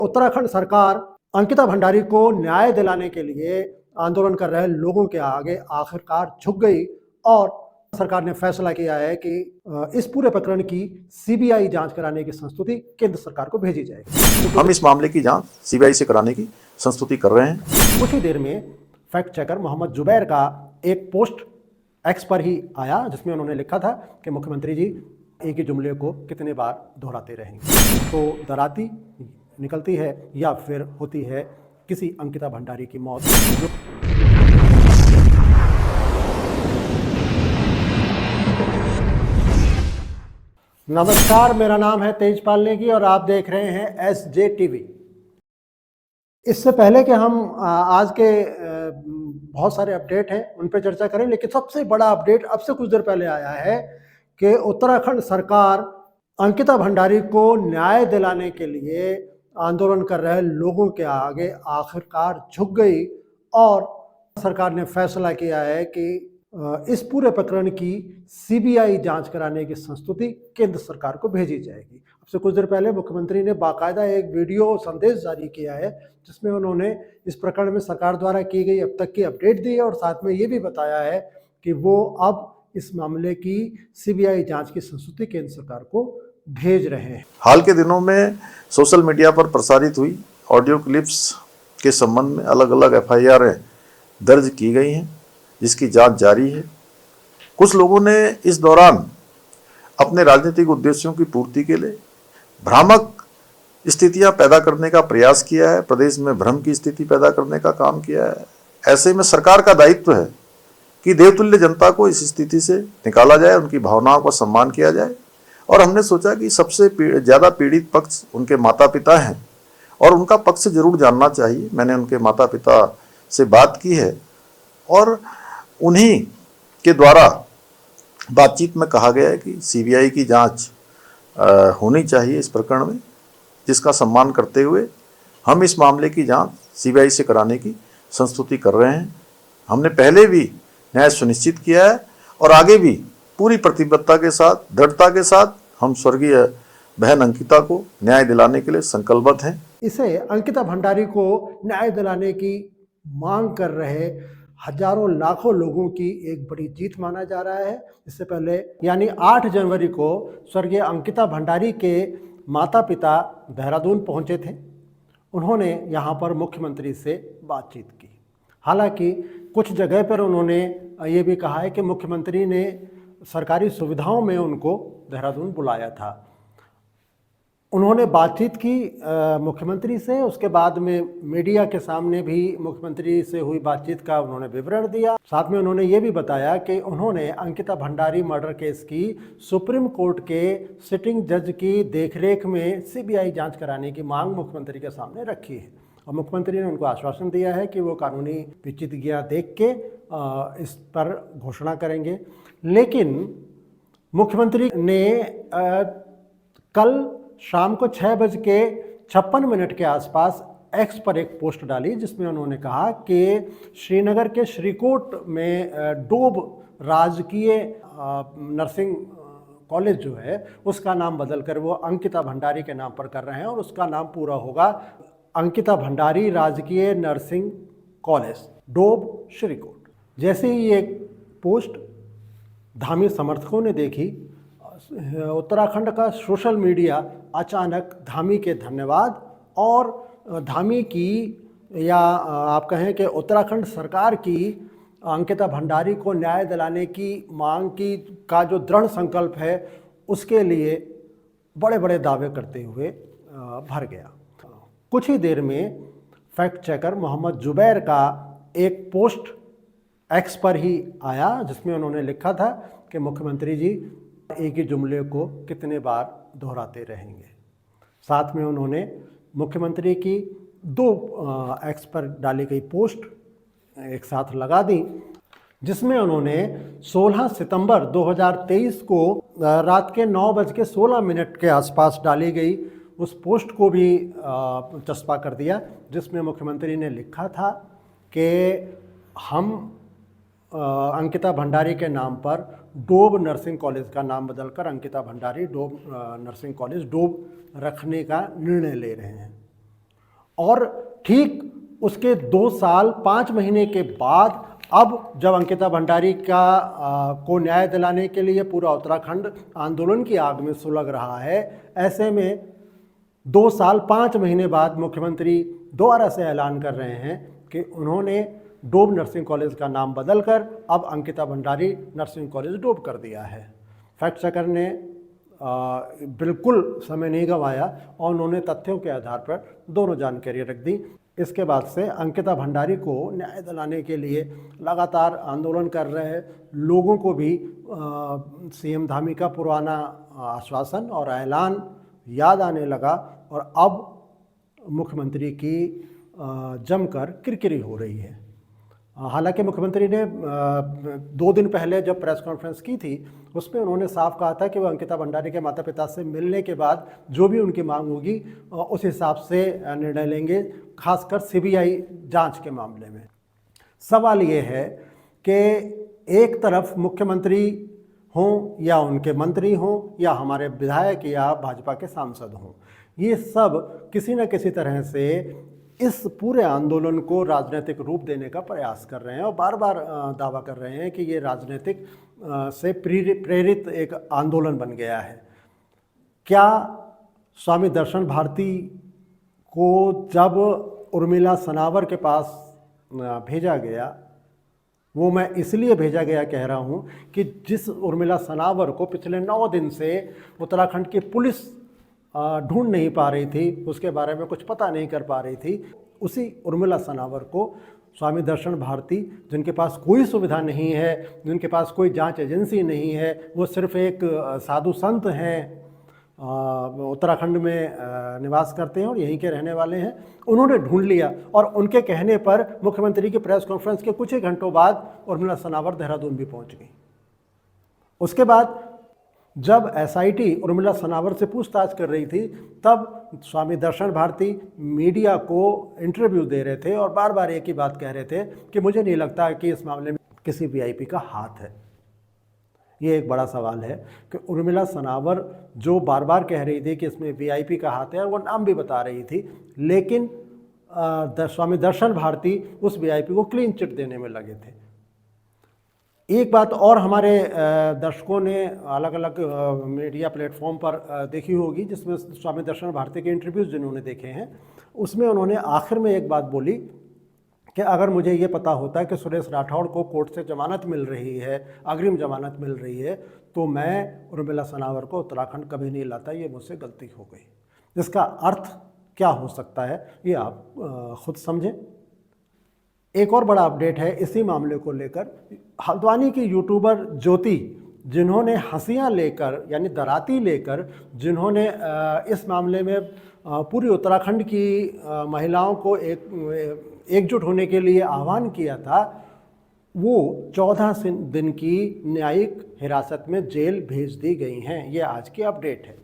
उत्तराखंड सरकार अंकिता भंडारी को न्याय दिलाने के लिए आंदोलन कर रहे लोगों के आगे आखिरकार झुक गई और सरकार ने फैसला किया है कि इस पूरे प्रकरण की सीबीआई जांच कराने की संस्तुति केंद्र सरकार को भेजी जाएगी। हम इस मामले की जांच सीबीआई से कराने की संस्तुति कर रहे हैं। कुछ ही देर में फैक्ट चेकर मोहम्मद जुबैर का एक पोस्ट एक्स पर ही आया जिसमें उन्होंने लिखा था कि मुख्यमंत्री जी एक ही जुमले को कितने बार दोहराते रहेंगे। तो दराती निकलती है या फिर होती है किसी अंकिता भंडारी की मौत। नमस्कार, मेरा नाम है तेजपाल नेगी और आप देख रहे हैं एसजे टीवी। इससे पहले कि हम आज के बहुत सारे अपडेट हैं उन पर चर्चा करें, लेकिन सबसे बड़ा अपडेट अब से कुछ देर पहले आया है कि उत्तराखंड सरकार अंकिता भंडारी को न्याय दिलाने के लिए आंदोलन कर रहे लोगों के आगे आखिरकार झुक गई और सरकार ने फैसला किया है कि इस पूरे प्रकरण की सीबीआई जांच कराने की संस्तुति केंद्र सरकार को भेजी जाएगी। अब से कुछ देर पहले मुख्यमंत्री ने बाकायदा एक वीडियो संदेश जारी किया है जिसमें उन्होंने इस प्रकरण में सरकार द्वारा की गई अब तक की अपडेट दी है और साथ में ये भी बताया है कि वो अब इस मामले की सीबीआई जांच की संस्तुति केंद्र सरकार को भेज रहे हैं। हाल के दिनों में सोशल मीडिया पर प्रसारित हुई ऑडियो क्लिप्स के संबंध में अलग अलग एफआईआर दर्ज की गई हैं, जिसकी जांच जारी है। कुछ लोगों ने इस दौरान अपने राजनीतिक उद्देश्यों की पूर्ति के लिए भ्रामक स्थितियां पैदा करने का प्रयास किया है, प्रदेश में भ्रम की स्थिति पैदा करने का काम किया है। ऐसे में सरकार का दायित्व है कि देवतुल्य जनता को इस स्थिति से निकाला जाए, उनकी भावनाओं का सम्मान किया जाए। और हमने सोचा कि सबसे ज़्यादा पीड़ित पक्ष उनके माता पिता हैं और उनका पक्ष जरूर जानना चाहिए। मैंने उनके माता पिता से बात की है और उन्हीं के द्वारा बातचीत में कहा गया है कि सीबीआई की जांच होनी चाहिए इस प्रकरण में, जिसका सम्मान करते हुए हम इस मामले की जांच सीबीआई से कराने की संस्तुति कर रहे हैं। हमने पहले भी न्याय सुनिश्चित किया है और आगे भी पूरी प्रतिबद्धता के साथ, दृढ़ता के साथ हम स्वर्गीय बहन अंकिता को न्याय दिलाने के लिए संकल्पबद्ध हैं। इसे अंकिता भंडारी को न्याय दिलाने की मांग कर रहे हजारों लाखों लोगों की एक बड़ी जीत माना जा रहा है। इससे पहले यानी 8 जनवरी को स्वर्गीय अंकिता भंडारी के माता पिता देहरादून पहुंचे थे। उन्होंने यहाँ पर मुख्यमंत्री से बातचीत की। हालांकि कुछ जगह पर उन्होंने ये भी कहा है कि मुख्यमंत्री ने सरकारी सुविधाओं में उनको देहरादून बुलाया था। उन्होंने बातचीत की मुख्यमंत्री से, उसके बाद में मीडिया के सामने भी मुख्यमंत्री से हुई बातचीत का उन्होंने विवरण दिया। साथ में उन्होंने ये भी बताया कि उन्होंने अंकिता भंडारी मर्डर केस की सुप्रीम कोर्ट के सिटिंग जज की देखरेख में सीबीआई जांच कराने की मांग मुख्यमंत्री के सामने रखी है और मुख्यमंत्री ने उनको आश्वासन दिया है कि वो कानूनी पेचीदगियां देख के इस पर घोषणा करेंगे। लेकिन मुख्यमंत्री ने कल शाम को 6:56 के आसपास एक्स पर एक पोस्ट डाली जिसमें उन्होंने कहा कि श्रीनगर के श्रीकोट में डोब राजकीय नर्सिंग कॉलेज जो है उसका नाम बदलकर वो अंकिता भंडारी के नाम पर कर रहे हैं और उसका नाम पूरा होगा अंकिता भंडारी राजकीय नर्सिंग कॉलेज डोब श्रीकोट। जैसे ही ये पोस्ट धामी समर्थकों ने देखी, उत्तराखंड का सोशल मीडिया अचानक धामी के धन्यवाद और धामी की या आप कहें कि उत्तराखंड सरकार की अंकिता भंडारी को न्याय दिलाने की मांग की का जो दृढ़ संकल्प है उसके लिए बड़े बड़े दावे करते हुए भर गया। कुछ ही देर में फैक्ट चेकर मोहम्मद जुबैर का एक पोस्ट एक्स पर ही आया जिसमें उन्होंने लिखा था कि मुख्यमंत्री जी एक ही जुमले को कितने बार दोहराते रहेंगे। साथ में उन्होंने मुख्यमंत्री की 2 एक्स पर डाली गई पोस्ट एक साथ लगा दी जिसमें उन्होंने 16 सितंबर 2023 को रात के 9:16 के आसपास डाली गई उस पोस्ट को भी चस्पा कर दिया जिसमें मुख्यमंत्री ने लिखा था कि हम अंकिता भंडारी के नाम पर डोब नर्सिंग कॉलेज का नाम बदलकर अंकिता भंडारी डोब नर्सिंग कॉलेज डोब रखने का निर्णय ले रहे हैं। और ठीक उसके 2 साल 5 महीने के बाद अब जब अंकिता भंडारी को न्याय दिलाने के लिए पूरा उत्तराखंड आंदोलन की आग में सुलग रहा है, ऐसे में 2 साल 5 महीने बाद मुख्यमंत्री दोबारा से ऐलान कर रहे हैं कि उन्होंने डोब नर्सिंग कॉलेज का नाम बदलकर अब अंकिता भंडारी नर्सिंग कॉलेज डोब कर दिया है। फैक्ट चेकर ने बिल्कुल समय नहीं गंवाया और उन्होंने तथ्यों के आधार पर दोनों जानकारी रख दी। इसके बाद से अंकिता भंडारी को न्याय दिलाने के लिए लगातार आंदोलन कर रहे लोगों को भी सीएम धामी का पुराना आश्वासन और ऐलान याद आने लगा और अब मुख्यमंत्री की जमकर किरकिरी हो रही है। हालांकि मुख्यमंत्री ने 2 दिन पहले जब प्रेस कॉन्फ्रेंस की थी उसमें उन्होंने साफ कहा था कि वो अंकिता भंडारी के माता पिता से मिलने के बाद जो भी उनकी मांग होगी उस हिसाब से निर्णय लेंगे, खासकर सीबीआई जांच के मामले में। सवाल ये है कि एक तरफ मुख्यमंत्री हों या उनके मंत्री हों या हमारे विधायक या भाजपा के सांसद हों, ये सब किसी न किसी तरह से इस पूरे आंदोलन को राजनीतिक रूप देने का प्रयास कर रहे हैं और बार बार दावा कर रहे हैं कि ये राजनीतिक से प्रेरित एक आंदोलन बन गया है। क्या स्वामी दर्शन भारती को जब उर्मिला सनावर के पास भेजा गया, वो मैं इसलिए भेजा गया कह रहा हूँ कि जिस उर्मिला सनावर को पिछले 9 दिन से उत्तराखंड की पुलिस ढूंढ नहीं पा रही थी, उसके बारे में कुछ पता नहीं कर पा रही थी, उसी उर्मिला सनावर को स्वामी दर्शन भारती, जिनके पास कोई सुविधा नहीं है, जिनके पास कोई जांच एजेंसी नहीं है, वो सिर्फ एक साधु संत हैं, उत्तराखंड में निवास करते हैं और यहीं के रहने वाले हैं, उन्होंने ढूंढ लिया और उनके कहने पर मुख्यमंत्री की प्रेस कॉन्फ्रेंस के कुछ ही घंटों बाद उर्मिला सनावर देहरादून भी पहुंच गई। उसके बाद जब एसआईटी उर्मिला सनावर से पूछताछ कर रही थी तब स्वामी दर्शन भारती मीडिया को इंटरव्यू दे रहे थे और बार बार एक ही बात कह रहे थे कि मुझे नहीं लगता कि इस मामले में किसी वीआईपी का हाथ है। ये एक बड़ा सवाल है कि उर्मिला सनावर जो बार बार कह रही थी कि इसमें वीआईपी का हाथ है और वो नाम भी बता रही थी, लेकिन स्वामी दर्शन भारती उस वीआईपी को क्लीन चिट देने में लगे थे। एक बात और हमारे दर्शकों ने अलग अलग मीडिया प्लेटफॉर्म पर देखी होगी, जिसमें स्वामी दर्शन भारती के इंटरव्यूज़ जिन्होंने देखे हैं उसमें उन्होंने आखिर में एक बात बोली कि अगर मुझे ये पता होता कि सुरेश राठौड़ को कोर्ट से जमानत मिल रही है, अग्रिम जमानत मिल रही है, तो मैं उर्मिला सनावर को उत्तराखंड कभी नहीं लाता, ये मुझसे गलती हो गई। इसका अर्थ क्या हो सकता है ये आप खुद समझें। एक और बड़ा अपडेट है इसी मामले को लेकर। हल्द्वानी की यूट्यूबर ज्योति, जिन्होंने हंसियां लेकर यानी दराती लेकर जिन्होंने इस मामले में पूरी उत्तराखंड की महिलाओं को एकजुट होने के लिए आह्वान किया था, वो 14 दिन की न्यायिक हिरासत में जेल भेज दी गई हैं। ये आज की अपडेट है।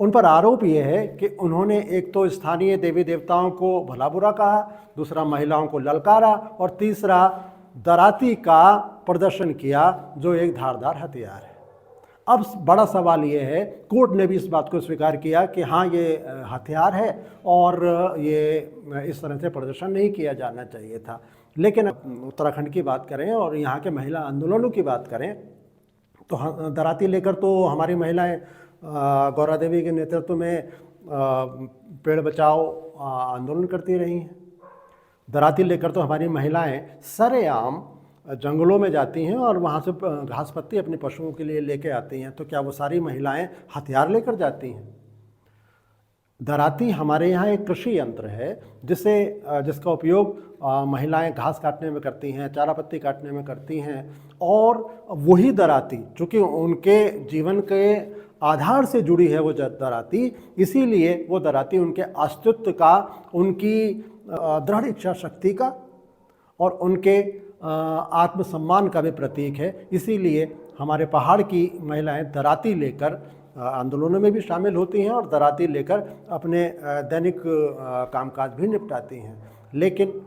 उन पर आरोप ये है कि उन्होंने एक तो स्थानीय देवी देवताओं को भला बुरा कहा, दूसरा महिलाओं को ललकारा और तीसरा दराती का प्रदर्शन किया जो एक धारदार हथियार है। अब बड़ा सवाल ये है, कोर्ट ने भी इस बात को स्वीकार किया कि हाँ ये हथियार है और ये इस तरह से प्रदर्शन नहीं किया जाना चाहिए था। लेकिन उत्तराखंड की बात करें और यहाँ के महिला आंदोलनों की बात करें तो दराती लेकर तो हमारी महिलाएं गौरा देवी के नेतृत्व में पेड़ बचाओ आंदोलन करती रही हैं। दराती लेकर तो हमारी महिलाएं सरेआम जंगलों में जाती हैं और वहाँ से घास पत्ती अपने पशुओं के लिए लेके आती हैं। तो क्या वो सारी महिलाएं हथियार लेकर जाती हैं? दराती हमारे यहाँ एक कृषि यंत्र है जिसका उपयोग महिलाएं घास काटने में करती हैं, चारा पत्ती काटने में करती हैं। और वही दराती चूँकि उनके जीवन के आधार से जुड़ी है वो दराती, इसीलिए वो दराती उनके अस्तित्व का, उनकी दृढ़ इच्छा शक्ति का और उनके आत्मसम्मान का भी प्रतीक है। इसीलिए हमारे पहाड़ की महिलाएं दराती लेकर आंदोलनों में भी शामिल होती हैं और दराती लेकर अपने दैनिक कामकाज भी निपटाती हैं। लेकिन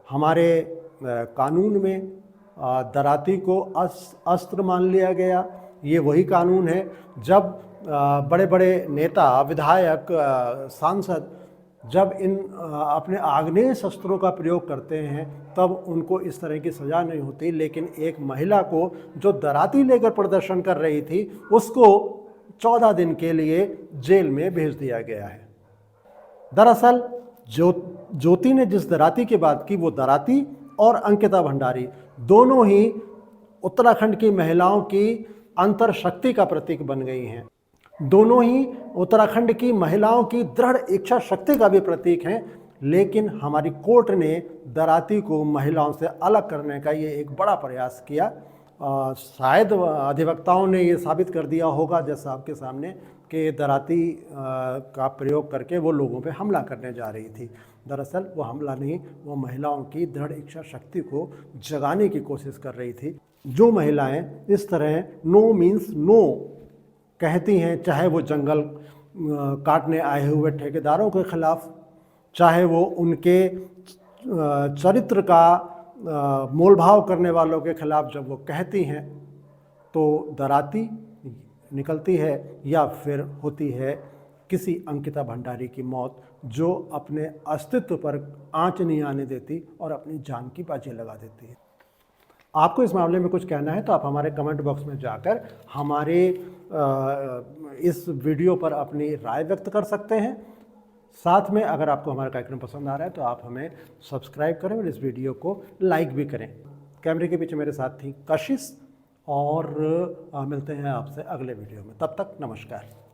हमारे कानून में दराती को अस्त्र मान लिया गया। ये वही कानून है जब बड़े बड़े नेता, विधायक, सांसद जब इन अपने आग्नेय शस्त्रों का प्रयोग करते हैं तब उनको इस तरह की सज़ा नहीं होती, लेकिन एक महिला को जो दराती लेकर प्रदर्शन कर रही थी उसको 14 दिन के लिए जेल में भेज दिया गया है। दरअसल ज्योति ने जिस दराती की बात की वो दराती और अंकिता भंडारी दोनों ही उत्तराखंड की महिलाओं की अंतर शक्ति का प्रतीक बन गई हैं। दोनों ही उत्तराखंड की महिलाओं की दृढ़ इच्छा शक्ति का भी प्रतीक हैं, लेकिन हमारी कोर्ट ने दराती को महिलाओं से अलग करने का ये एक बड़ा प्रयास किया। शायद अधिवक्ताओं ने ये साबित कर दिया होगा जैसा आपके सामने कि दराती का प्रयोग करके वो लोगों पे हमला करने जा रही थी। दरअसल वो हमला नहीं, वो महिलाओं की दृढ़ इच्छा शक्ति को जगाने की कोशिश कर रही थी। जो महिलाएं इस तरह नो मीन्स नो कहती हैं, चाहे वो जंगल काटने आए हुए ठेकेदारों के खिलाफ, चाहे वो उनके चरित्र का मोलभाव करने वालों के खिलाफ जब वो कहती हैं तो दराती निकलती है या फिर होती है किसी अंकिता भंडारी की मौत, जो अपने अस्तित्व पर आंच नहीं आने देती और अपनी जान की बाजी लगा देती है। आपको इस मामले में कुछ कहना है तो आप हमारे कमेंट बॉक्स में जाकर हमारे इस वीडियो पर अपनी राय व्यक्त कर सकते हैं। साथ में अगर आपको हमारा कार्यक्रम पसंद आ रहा है तो आप हमें सब्सक्राइब करें और इस वीडियो को लाइक भी करें। कैमरे के पीछे मेरे साथ थी कशिश और मिलते हैं आपसे अगले वीडियो में। तब तक नमस्कार।